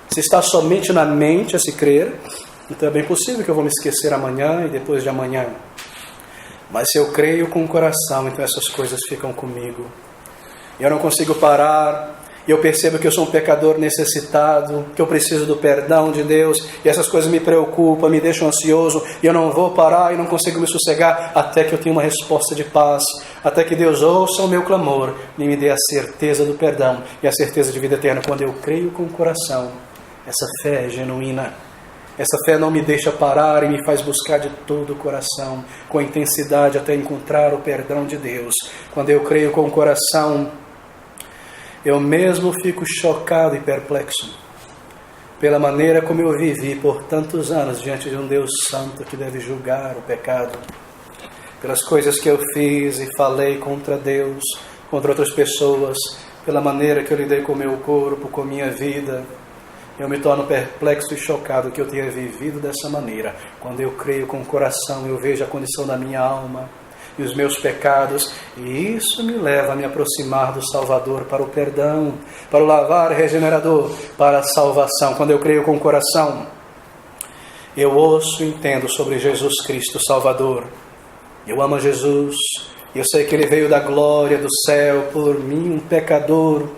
Se está somente na mente a se crer, então é bem possível que eu vou me esquecer amanhã e depois de amanhã. Mas se eu creio com o coração, então essas coisas ficam comigo. Eu não consigo parar, e eu percebo que eu sou um pecador necessitado, que eu preciso do perdão de Deus, e essas coisas me preocupam, me deixam ansioso, e eu não vou parar e não consigo me sossegar até que eu tenha uma resposta de paz, até que Deus ouça o meu clamor e me dê a certeza do perdão e a certeza de vida eterna. Quando eu creio com o coração, essa fé é genuína. Essa fé não me deixa parar e me faz buscar de todo o coração, com intensidade, até encontrar o perdão de Deus. Quando eu creio com o coração, eu mesmo fico chocado e perplexo pela maneira como eu vivi por tantos anos diante de um Deus santo que deve julgar o pecado, pelas coisas que eu fiz e falei contra Deus, contra outras pessoas, pela maneira que eu lidei com o meu corpo, com a minha vida. Eu me torno perplexo e chocado que eu tenha vivido dessa maneira. Quando eu creio com o coração, eu vejo a condição da minha alma e os meus pecados, e isso me leva a me aproximar do Salvador para o perdão, para o lavar regenerador, para a salvação. Quando eu creio com o coração, eu ouço e entendo sobre Jesus Cristo Salvador. Eu amo Jesus, eu sei que Ele veio da glória do céu por mim, um pecador.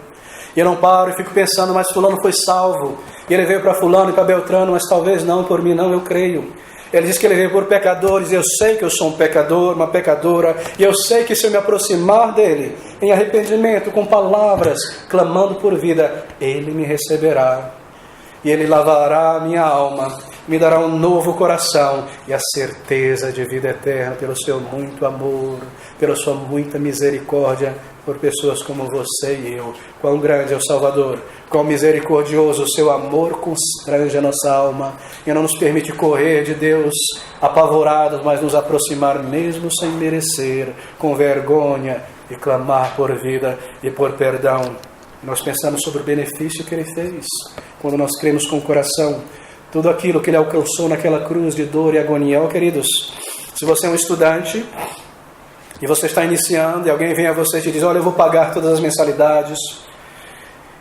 E eu não paro e fico pensando, mas fulano foi salvo, e ele veio para fulano e para Beltrano, mas talvez não, por mim não, eu creio. Ele diz que ele veio por pecadores, e eu sei que eu sou um pecador, uma pecadora, e eu sei que se eu me aproximar dele, em arrependimento, com palavras, clamando por vida, ele me receberá, e ele lavará a minha alma, me dará um novo coração, e a certeza de vida eterna, pelo seu muito amor, pela sua muita misericórdia, por pessoas como você e eu. Quão grande é o Salvador, quão misericordioso, o seu amor constrange a nossa alma e não nos permite correr de Deus apavorados, mas nos aproximar mesmo sem merecer, com vergonha, e clamar por vida e por perdão. Nós pensamos sobre o benefício que Ele fez, quando nós cremos com o coração, tudo aquilo que Ele alcançou naquela cruz de dor e agonia. Oh, queridos, se você é um estudante e você está iniciando, e alguém vem a você e te diz, olha, eu vou pagar todas as mensalidades,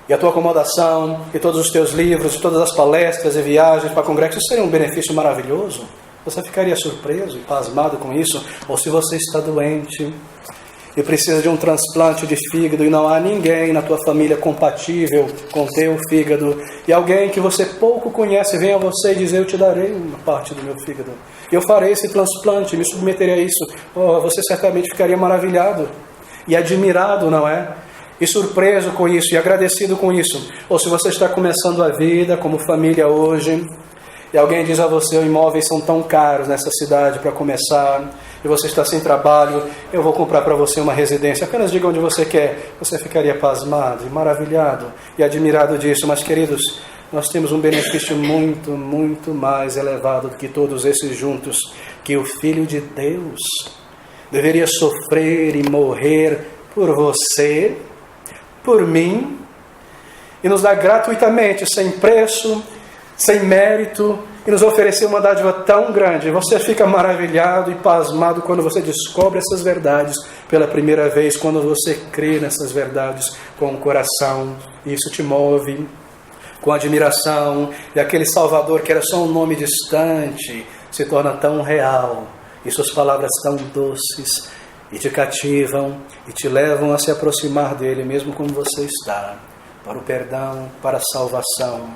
e a tua acomodação, e todos os teus livros, e todas as palestras e viagens para congressos, isso seria um benefício maravilhoso. Você ficaria surpreso e pasmado com isso? Ou se você está doente e precisa de um transplante de fígado, e não há ninguém na tua família compatível com teu fígado, e alguém que você pouco conhece vem a você e diz, eu te darei uma parte do meu fígado, eu farei esse transplante, me submeterei a isso. Oh, você certamente ficaria maravilhado e admirado, não é? E surpreso com isso, e agradecido com isso. Ou se você está começando a vida como família hoje, e alguém diz a você, os imóveis são tão caros nessa cidade para começar, e você está sem trabalho, eu vou comprar para você uma residência, apenas diga onde você quer. Você ficaria pasmado e maravilhado e admirado disso. Mas, queridos, nós temos um benefício muito, muito mais elevado do que todos esses juntos, que o Filho de Deus deveria sofrer e morrer por você, por mim, e nos dar gratuitamente, sem preço, sem mérito, e nos oferecer uma dádiva tão grande. Você fica maravilhado e pasmado quando você descobre essas verdades pela primeira vez, quando você crê nessas verdades com o coração. Isso te move com admiração, e aquele Salvador que era só um nome distante se torna tão real, e suas palavras tão doces, e te cativam e te levam a se aproximar dele, mesmo como você está, para o perdão, para a salvação.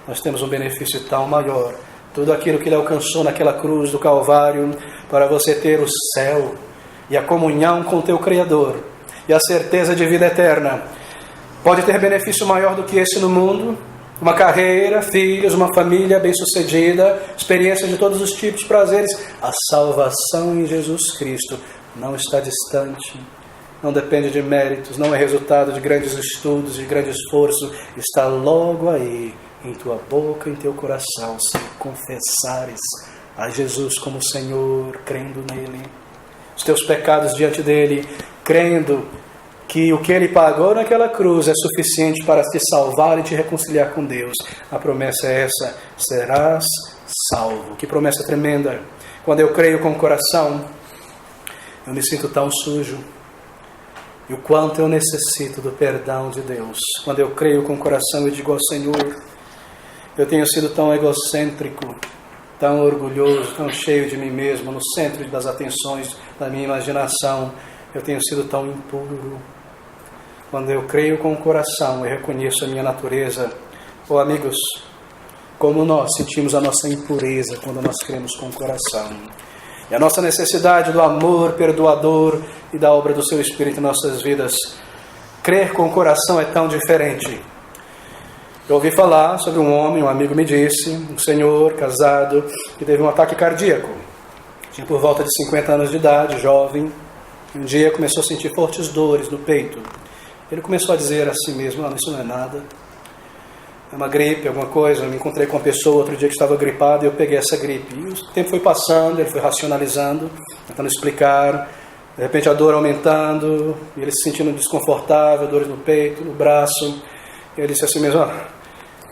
Nós temos um benefício tão maior, tudo aquilo que Ele alcançou naquela cruz do Calvário, para você ter o céu e a comunhão com o teu Criador e a certeza de vida eterna. Pode ter benefício maior do que esse no mundo? Uma carreira, filhos, uma família bem-sucedida, experiências de todos os tipos, prazeres. A salvação em Jesus Cristo não está distante, não depende de méritos, não é resultado de grandes estudos, de grande esforço, está logo aí, em tua boca, em teu coração, se confessares a Jesus como Senhor, crendo nele, os teus pecados diante dele, crendo que o que ele pagou naquela cruz é suficiente para te salvar e te reconciliar com Deus. A promessa é essa, serás salvo. Que promessa tremenda! Quando eu creio com o coração, eu me sinto tão sujo, e o quanto eu necessito do perdão de Deus. Quando eu creio com o coração, eu digo ao Senhor, eu tenho sido tão egocêntrico, tão orgulhoso, tão cheio de mim mesmo, no centro das atenções da minha imaginação. Eu tenho sido tão impuro, quando eu creio com o coração e reconheço a minha natureza. Oh, amigos, como nós sentimos a nossa impureza quando nós cremos com o coração. E a nossa necessidade do amor perdoador e da obra do Seu Espírito em nossas vidas. Crer com o coração é tão diferente. Eu ouvi falar sobre um homem, um amigo me disse, um senhor casado, que teve um ataque cardíaco. Tinha por volta de 50 anos de idade, jovem. E um dia começou a sentir fortes dores no peito. Ele começou a dizer a si mesmo: isso não é nada. É uma gripe, alguma coisa. Eu me encontrei com uma pessoa outro dia que estava gripada e eu peguei essa gripe. E o tempo foi passando, ele foi racionalizando, tentando explicar. De repente a dor aumentando, e ele se sentindo desconfortável, dores no peito, no braço. E ele disse assim mesmo: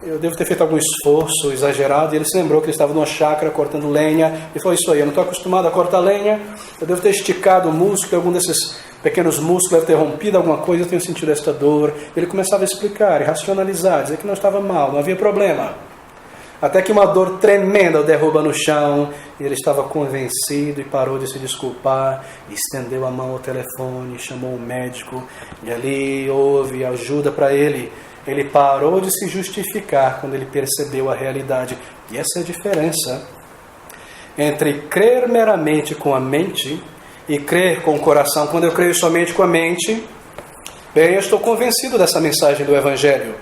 eu devo ter feito algum esforço exagerado. E ele se lembrou que ele estava numa chácara cortando lenha. E falou: isso aí, eu não estou acostumado a cortar lenha. Eu devo ter esticado o músculo, algum desses pequenos músculos deve ter rompido alguma coisa, eu tenho sentido esta dor. Ele começava a explicar e racionalizar, dizer que não estava mal, não havia problema. Até que uma dor tremenda o derruba no chão, e ele estava convencido e parou de se desculpar, estendeu a mão ao telefone, chamou um médico, e ali houve ajuda para ele. Ele parou de se justificar quando ele percebeu a realidade. E essa é a diferença entre crer meramente com a mente e crer com o coração. Quando eu creio somente com a mente, bem, eu estou convencido dessa mensagem do Evangelho.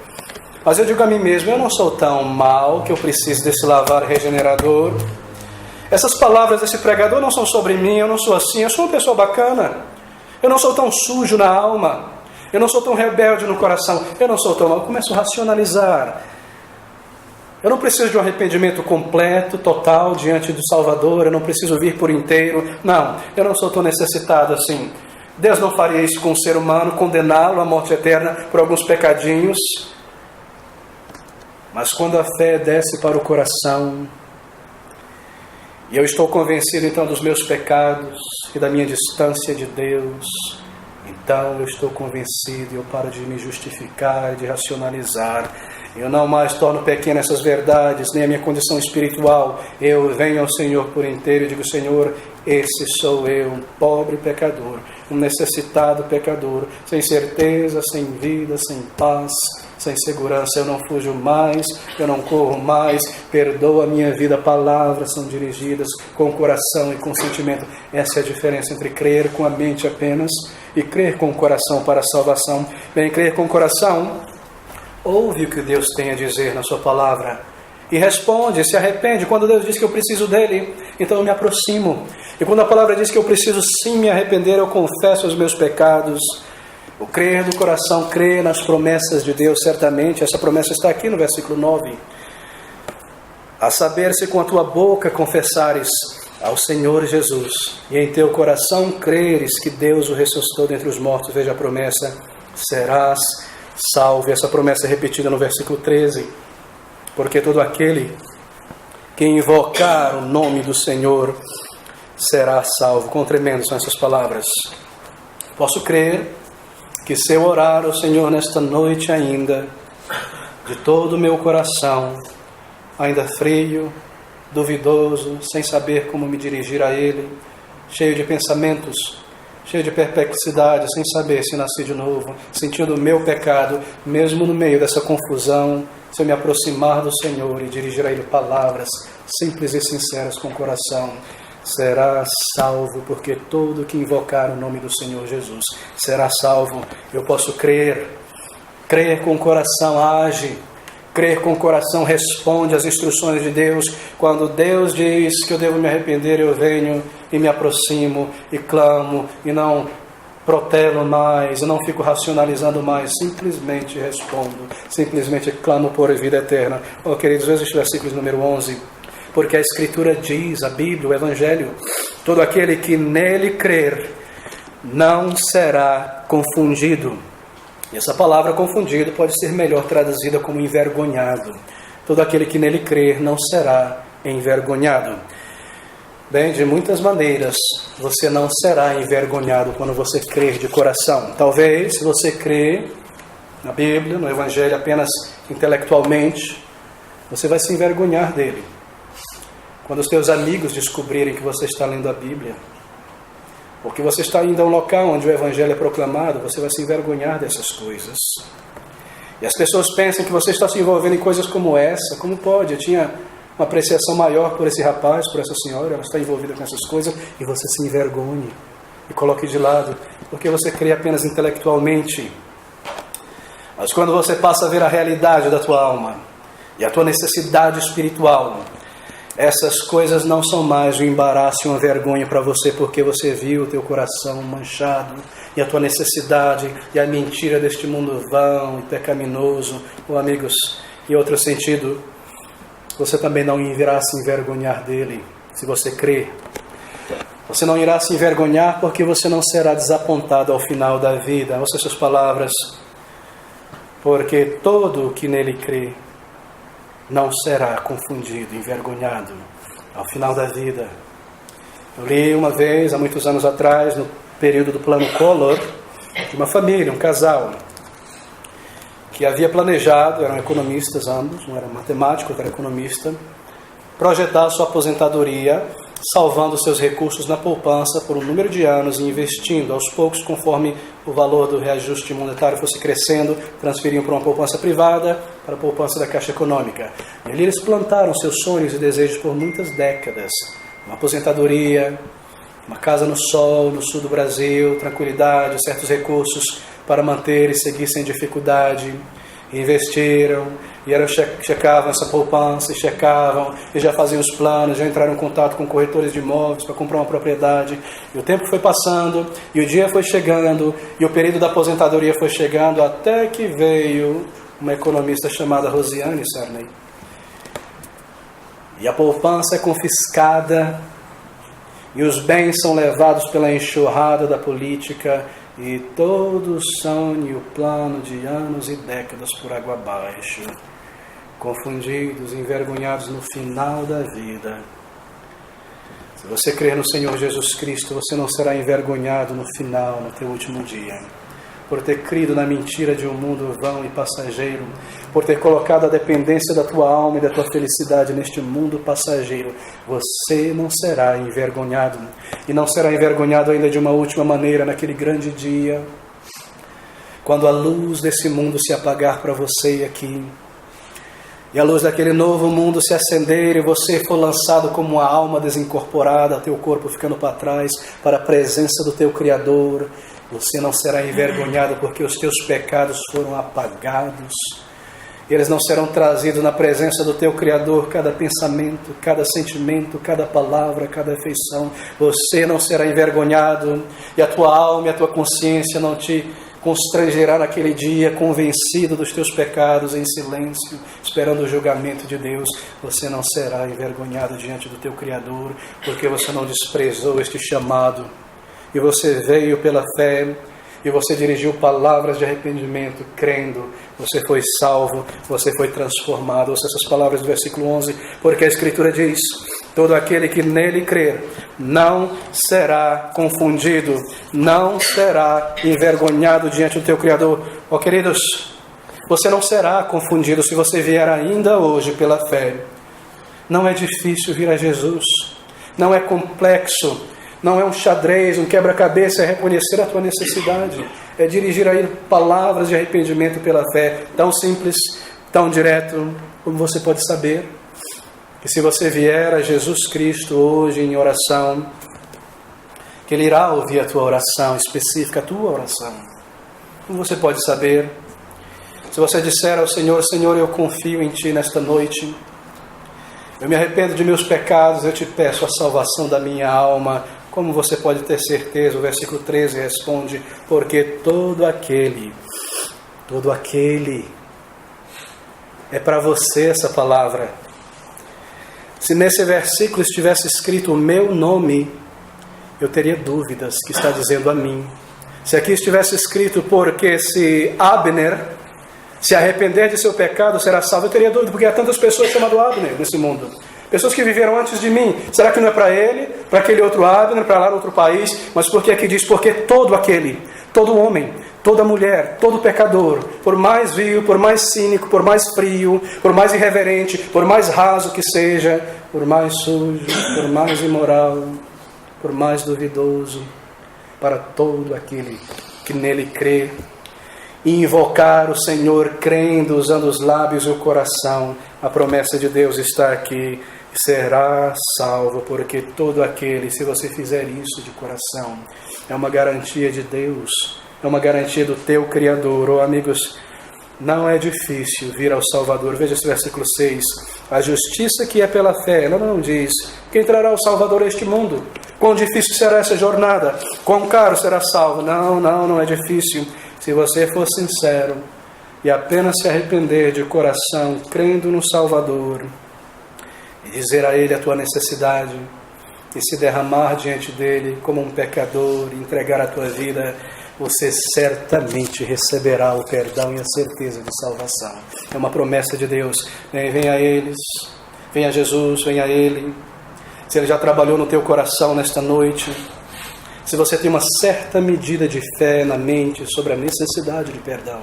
Mas eu digo a mim mesmo: eu não sou tão mal que eu preciso desse lavar regenerador. Essas palavras desse pregador não são sobre mim, eu não sou assim, eu sou uma pessoa bacana. Eu não sou tão sujo na alma, eu não sou tão rebelde no coração, eu não sou tão mal. Eu começo a racionalizar. Eu não preciso de um arrependimento completo, total, diante do Salvador. Eu não preciso vir por inteiro. Não, eu não sou tão necessitado assim. Deus não faria isso com o ser humano, condená-lo à morte eterna por alguns pecadinhos. Mas quando a fé desce para o coração, e eu estou convencido então dos meus pecados e da minha distância de Deus, então eu estou convencido e eu paro de me justificar, de racionalizar. Eu não mais torno pequenas essas verdades, nem a minha condição espiritual. Eu venho ao Senhor por inteiro e digo: Senhor, esse sou eu, um pobre pecador, um necessitado pecador, sem certeza, sem vida, sem paz, sem segurança. Eu não fujo mais, eu não corro mais. Perdoa a minha vida. Palavras são dirigidas com o coração e com o sentimento. Essa é a diferença entre crer com a mente apenas e crer com o coração para a salvação. Bem, crer com o coração, ouve o que Deus tem a dizer na sua palavra e responde, se arrepende. Quando Deus diz que eu preciso dele, então eu me aproximo. E quando a palavra diz que eu preciso sim me arrepender, eu confesso os meus pecados. O crer do coração, crer nas promessas de Deus, certamente. Essa promessa está aqui no versículo 9. A saber, se com a tua boca confessares ao Senhor Jesus e em teu coração creres que Deus o ressuscitou dentre os mortos, veja a promessa, serás salvo. Essa promessa é repetida no versículo 13. Porque todo aquele que invocar o nome do Senhor será salvo. Quão tremendo são essas palavras. Posso crer que se eu orar ao Senhor nesta noite ainda, de todo o meu coração, ainda frio, duvidoso, sem saber como me dirigir a Ele, cheio de pensamentos, cheio de perplexidade, sem saber se nasci de novo, sentindo o meu pecado, mesmo no meio dessa confusão, se eu me aproximar do Senhor e dirigir a Ele palavras simples e sinceras com o coração, será salvo, porque todo que invocar o nome do Senhor Jesus será salvo. Eu posso crer com o coração age, crer com o coração responde às instruções de Deus. Quando Deus diz que eu devo me arrepender, eu venho e me aproximo e clamo e não protelo mais, eu não fico racionalizando mais, simplesmente respondo, simplesmente clamo por vida eterna. Oh, queridos, veja este versículo número 11. Porque a Escritura diz, a Bíblia, o Evangelho, todo aquele que nele crer não será confundido. E essa palavra confundido pode ser melhor traduzida como envergonhado. Todo aquele que nele crer não será envergonhado. Bem, de muitas maneiras você não será envergonhado quando você crer de coração. Talvez, se você crer na Bíblia, no Evangelho apenas intelectualmente, você vai se envergonhar dele. Quando os teus amigos descobrirem que você está lendo a Bíblia, Porque você está indo a um local onde o Evangelho é proclamado, você vai se envergonhar dessas coisas. E as pessoas pensam que você está se envolvendo em coisas como essa. Como pode? Eu tinha uma apreciação maior por esse rapaz, por essa senhora, ela está envolvida com essas coisas, e você se envergonhe e coloque de lado, porque você crê apenas intelectualmente. Mas quando você passa a ver a realidade da tua alma e a tua necessidade espiritual, essas coisas não são mais um embaraço e uma vergonha para você, porque você viu o teu coração manchado e a tua necessidade e a mentira deste mundo vão e pecaminoso. Ou, amigos, em outro sentido, você também não irá se envergonhar dele, se você crê. Você não irá se envergonhar porque você não será desapontado ao final da vida. Ouça essas palavras. Porque todo o que nele crê não será confundido, envergonhado ao final da vida. Eu li uma vez, há muitos anos atrás, no período do Plano Collor, de uma família, um casal, que havia planejado, eram economistas ambos, um era matemático, outro era economista, projetar sua aposentadoria, salvando seus recursos na poupança por um número de anos e investindo aos poucos, conforme o valor do reajuste monetário fosse crescendo, transferiam para uma poupança privada, para a poupança da Caixa Econômica. E ali eles plantaram seus sonhos e desejos por muitas décadas. Uma aposentadoria, uma casa no sol, no sul do Brasil, tranquilidade, certos recursos para manter e seguir sem dificuldade. Investiram, e checavam essa poupança, e já faziam os planos, já entraram em contato com corretores de imóveis para comprar uma propriedade. E o tempo foi passando, e o dia foi chegando, e o período da aposentadoria foi chegando, até que veio uma economista chamada Rosiane Sarney. E a poupança é confiscada, e os bens são levados pela enxurrada da política, e todo o sonho e o plano de anos e décadas por água abaixo, confundidos, envergonhados no final da vida. Se você crer no Senhor Jesus Cristo, você não será envergonhado no final, no teu último dia. Por ter crido na mentira de um mundo vão e passageiro, por ter colocado a dependência da tua alma e da tua felicidade neste mundo passageiro, você não será envergonhado. E não será envergonhado ainda de uma última maneira, naquele grande dia, quando a luz desse mundo se apagar para você aqui, e a luz daquele novo mundo se acender e você for lançado como uma alma desincorporada, teu corpo ficando para trás, para a presença do teu Criador. Você não será envergonhado porque os teus pecados foram apagados. Eles não serão trazidos na presença do teu Criador, cada pensamento, cada sentimento, cada palavra, cada afeição. Você não será envergonhado e a tua alma e a tua consciência não te constrangerá naquele dia, convencido dos teus pecados, em silêncio, esperando o julgamento de Deus. Você não será envergonhado diante do teu Criador, porque você não desprezou este chamado. E você veio pela fé, e você dirigiu palavras de arrependimento, crendo. Você foi salvo, você foi transformado. Ouça essas palavras do versículo 11, porque a Escritura diz: todo aquele que nele crer não será confundido, não será envergonhado diante do teu Criador. Ó queridos, você não será confundido se você vier ainda hoje pela fé. Não é difícil vir a Jesus, não é complexo, não é um xadrez, um quebra-cabeça, é reconhecer a tua necessidade, é dirigir aí palavras de arrependimento pela fé, tão simples, tão direto, como você pode saber. Que se você vier a Jesus Cristo hoje em oração, que Ele irá ouvir a tua oração específica, a tua oração. Como você pode saber? Se você disser ao Senhor: Senhor, eu confio em Ti nesta noite, eu me arrependo de meus pecados, eu te peço a salvação da minha alma. Como você pode ter certeza? O versículo 13 responde: porque todo aquele, é para você essa palavra. Se nesse versículo estivesse escrito o meu nome, eu teria dúvidas que está dizendo a mim. Se aqui estivesse escrito: porque se Abner se arrepender de seu pecado será salvo, eu teria dúvida, porque há tantas pessoas chamadas Abner nesse mundo. Pessoas que viveram antes de mim. Será que não é para ele, para aquele outro Abner, para lá no outro país? Mas por que aqui diz: porque todo aquele, todo homem, toda mulher, todo pecador, por mais vil, por mais cínico, por mais frio, por mais irreverente, por mais raso que seja, por mais sujo, por mais imoral, por mais duvidoso, para todo aquele que nele crê. E invocar o Senhor crendo, usando os lábios e o coração. A promessa de Deus está aqui: será salvo, porque todo aquele, se você fizer isso de coração, é uma garantia de Deus, é uma garantia do teu Criador. Oh, amigos, não é difícil vir ao Salvador. Veja esse versículo 6. A justiça que é pela fé, ela não diz que entrará o Salvador a este mundo. Quão difícil será essa jornada? Quão caro será salvo? Não é difícil. Se você for sincero e apenas se arrepender de coração, crendo no Salvador, e dizer a Ele a tua necessidade, e se derramar diante dEle como um pecador, entregar a tua vida, você certamente receberá o perdão e a certeza de salvação. É uma promessa de Deus. Venha a eles, venha a Jesus, venha a Ele. Se Ele já trabalhou no teu coração nesta noite, se você tem uma certa medida de fé na mente sobre a necessidade de perdão,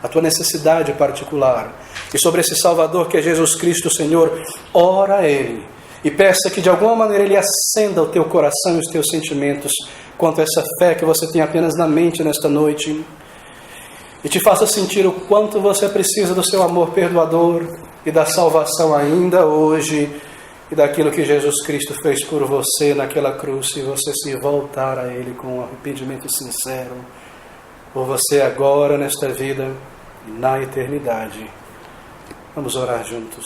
a tua necessidade particular, e sobre esse Salvador que é Jesus Cristo, Senhor, ora a Ele e peça que de alguma maneira Ele acenda o teu coração e os teus sentimentos quanto a essa fé que você tem apenas na mente nesta noite, e te faça sentir o quanto você precisa do seu amor perdoador e da salvação ainda hoje, e daquilo que Jesus Cristo fez por você naquela cruz. Se você se voltar a Ele com um arrependimento sincero, por você agora nesta vida e na eternidade. Vamos orar juntos.